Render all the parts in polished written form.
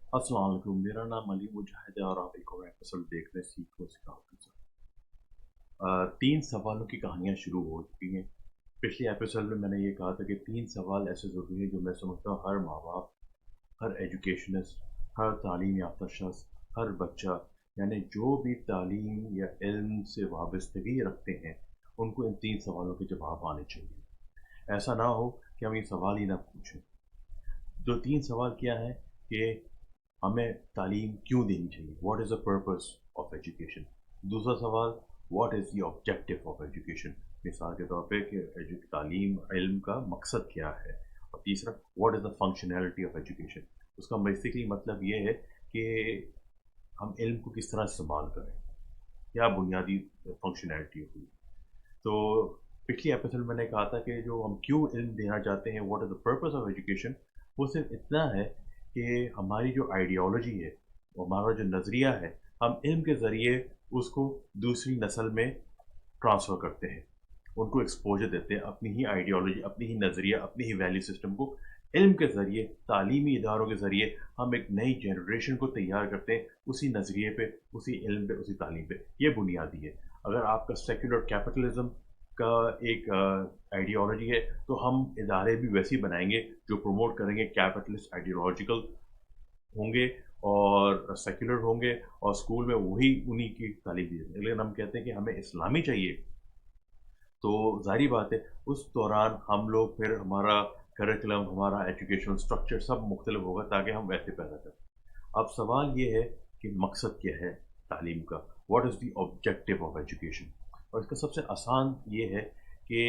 अस्सलाम वालेकुम, मेरा नाम अली मुजाहिद है और आप एक और एपिसोड देख रहे हैं सीखो सिखाओ के साथ। 3 सवालों की कहानियाँ शुरू हो चुकी हैं। पिछले एपिसोड में मैंने ये कहा था कि 3 सवाल ऐसे ज़रूरी हैं जो मैं समझता हूँ हर माँ बाप, हर एजुकेशनिस्ट, हर तालीम याफ्ता शख्स, हर बच्चा, यानी जो भी तालीम या इल्म से वाबस्तगी रखते हैं, उनको इन 3 सवालों के जवाब आने चाहिए। ऐसा ना हो कि हम ये सवाल ही ना पूछें। जो 3 सवाल क्या है कि हमें तालीम क्यों देनी चाहिए, what is the purpose of education. दूसरा सवाल, what is the objective of education, मिसाल के तौर पे कि तालीम इल्म का मकसद क्या है। और तीसरा, what is the functionality of education. उसका बेसिकली मतलब ये है कि हम इल्म को किस तरह इस्तेमाल करें, क्या बुनियादी फंक्शनैलिटी होती है। तो पिछली एपिसोड में मैंने कहा था कि जो हम क्यों इल्म देना चाहते हैं, what is the purpose of education, वो सिर्फ इतना है कि हमारी जो आइडियोलॉजी है, हमारा जो नज़रिया है, हम इल्म के ज़रिए उसको दूसरी नस्ल में ट्रांसफ़र करते हैं, उनको एक्सपोजर देते हैं, अपनी ही आइडियोलॉजी, अपनी ही नज़रिया, अपनी ही वैल्यू सिस्टम को इल्म के ज़रिए, तालीमी इदारों के ज़रिए हम एक नई जनरेशन को तैयार करते हैं, उसी नज़रिए पे, उसी इल्म पे, उसी तालीम पे। ये बुनियादी है। अगर आपका सेक्युलर कैपिटलिज्म का एक आइडियोलॉजी है, तो हम इदारे भी वैसे ही बनाएंगे जो प्रमोट करेंगे कैपिटलिस्ट आइडियोलॉजिकल होंगे और सेक्युलर होंगे, और स्कूल में वही उन्हीं की तालीम दी जाएगी। लेकिन हम कहते हैं कि हमें इस्लामी चाहिए, तो ज़ाहिर बात है उस दौरान हम लोग फिर हमारा करिकुलम, हमारा एजुकेशनल स्ट्रक्चर सब मुख्तलिफ होगा ताकि हम वैसे पैदा करें। अब सवाल ये है कि मकसद क्या है तालीम का, what is the objective of education. और इसका सबसे आसान ये है कि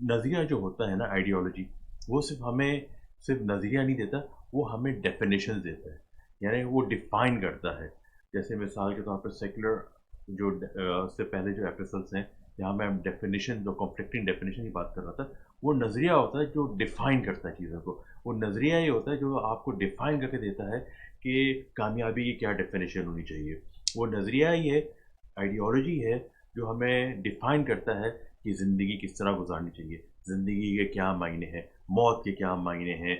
नज़रिया जो होता है ना, आइडियोलॉजी, वो सिर्फ नज़रिया नहीं देता, वो हमें डेफिनेशन देता है, यानी वो डिफ़ाइन करता है। जैसे मिसाल के तौर पर सेकुलर जो से पहले जो एपिसोड्स हैं, जहाँ मैं डेफिनेशन, जो कॉन्फ्लिक्टिंग डेफिनेशन की बात कर रहा था, वो नज़रिया होता है जो डिफ़ाइन करता है चीज़ों को। वो नज़रिया ये होता है जो आपको डिफ़ाइन करके देता है कि कामयाबी की क्या डेफिनेशन होनी चाहिए। वो नज़रिया ही है, आइडियोलॉजी है, जो हमें डिफ़ाइन करता है कि ज़िंदगी किस तरह गुजारनी चाहिए, ज़िंदगी के क्या मायने हैं, मौत के क्या मायने हैं,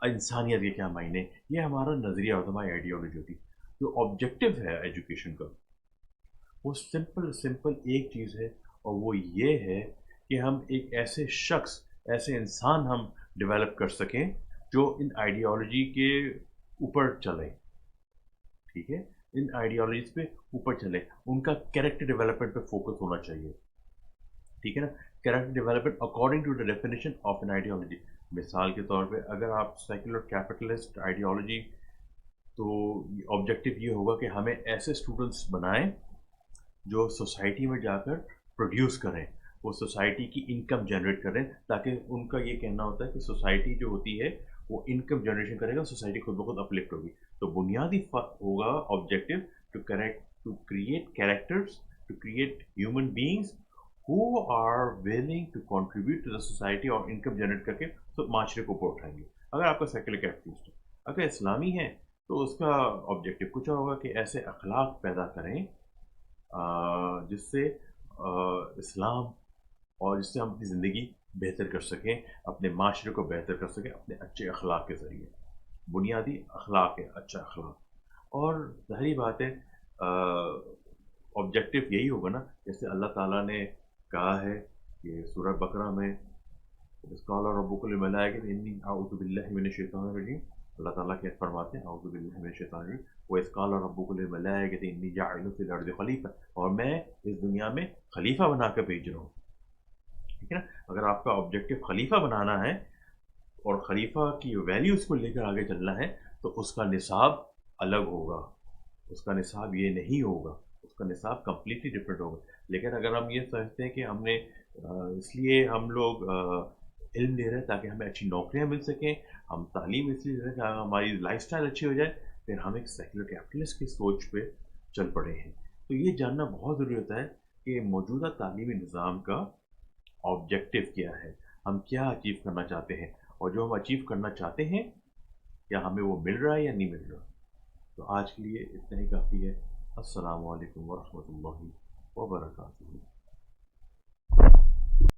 इंसानियत के क्या मायने। ये हमारा नज़रिया होता है, हमारी आइडियोलॉजी होती है। जो ऑब्जेक्टिव है एजुकेशन का, वो सिंपल सिंपल एक चीज़ है, और वो ये है कि हम एक ऐसे शख्स, ऐसे इंसान हम डेवलप कर सकें जो इन आइडियोलॉजी के ऊपर चलें। ठीक है, इन आइडियोलॉजीज पे ऊपर चले, उनका कैरेक्टर डेवलपमेंट पे फोकस होना चाहिए। ठीक है ना, character development according to the definition of an ideology. मिसाल के तौर पे अगर आप सेकुलर कैपिटलिस्ट आइडियोलॉजी, तो ऑब्जेक्टिव ये होगा कि हमें ऐसे स्टूडेंट्स बनाएं जो सोसाइटी में जाकर प्रोड्यूस करें, वो सोसाइटी की इनकम जनरेट करें, ताकि उनका ये कहना होता है कि सोसाइटी जो होती है वो इनकम जनरेशन करेगा, सोसाइटी खुद ब खुद अपलिफ्ट होगी। तो बुनियादी होगा objective, to create characters, to create human beings who are willing to contribute to the society, और इनकम जनरेट करके तो माशरे को ऊपर उठाएंगे। अगर आपका सेकुलर कैपिटलिस्ट है, अगर इस्लामी है, तो उसका ऑब्जेक्टिव कुछ और होगा कि ऐसे अखलाक पैदा करें जिससे इस्लाम, और जिससे हम अपनी ज़िंदगी बेहतर कर सकें, अपने माशरे को बेहतर कर सकें अपने अच्छे अखलाक के ज़रिए। बुनियादी अखलाक है, अच्छा अखलाक। और ज़ाहिर बात है ऑब्जेक्टिव यही होगा ना, जैसे अल्लाह ताला ने कहा है कि सूरह बकरा में, इज़ क़ाला रब्बुकुम लिल मलाइकति इन्नी अऊज़ु बिल्लाहि मिनश शैतानिर रजीम। अल्लाह ताला क्या फरमाते हैं, अऊज़ु बिल्लाहि मिनश शैतानिर रजीम, व इज़ क़ाला रब्बुकुम लिल मलाइकति इन्नी जाइलुन फ़िल अर्ज़ि ख़लीफ़ा, और मैं इस दुनिया में खलीफा बनाकर भेज रहा हूँ। ठीक है ना, अगर आपका ऑब्जेक्टिव खलीफा बनाना है और खलीफा की वैल्यूज़ को लेकर आगे चलना है, तो उसका निसाब अलग होगा, उसका निसाब ये नहीं होगा, उसका निसाब कंप्लीटली डिफरेंट होगा। लेकिन अगर हम ये समझते हैं कि हमने इसलिए हम लोग इल्म ले रहे हैं ताकि हमें अच्छी नौकरियाँ मिल सकें, हम तालीम इसलिए ले रहे हैं कि हमारी लाइफ़स्टाइल अच्छी हो जाए, फिर हम एक सेक्युलर कैपिटलिस्ट की सोच पे चल पड़े हैं। तो ये जानना बहुत ज़रूरी होता है कि मौजूदा तालीमी निज़ाम का ऑब्जेक्टिव क्या है, हम क्या अचीव करना चाहते हैं, और जो हम अचीव करना चाहते हैं, क्या हमें वो मिल रहा है या नहीं मिल रहा। तो आज के लिए इतना ही काफ़ी है। अस्सलामु अलैकुम वरहमतुल्लाहि वबरकातुहू।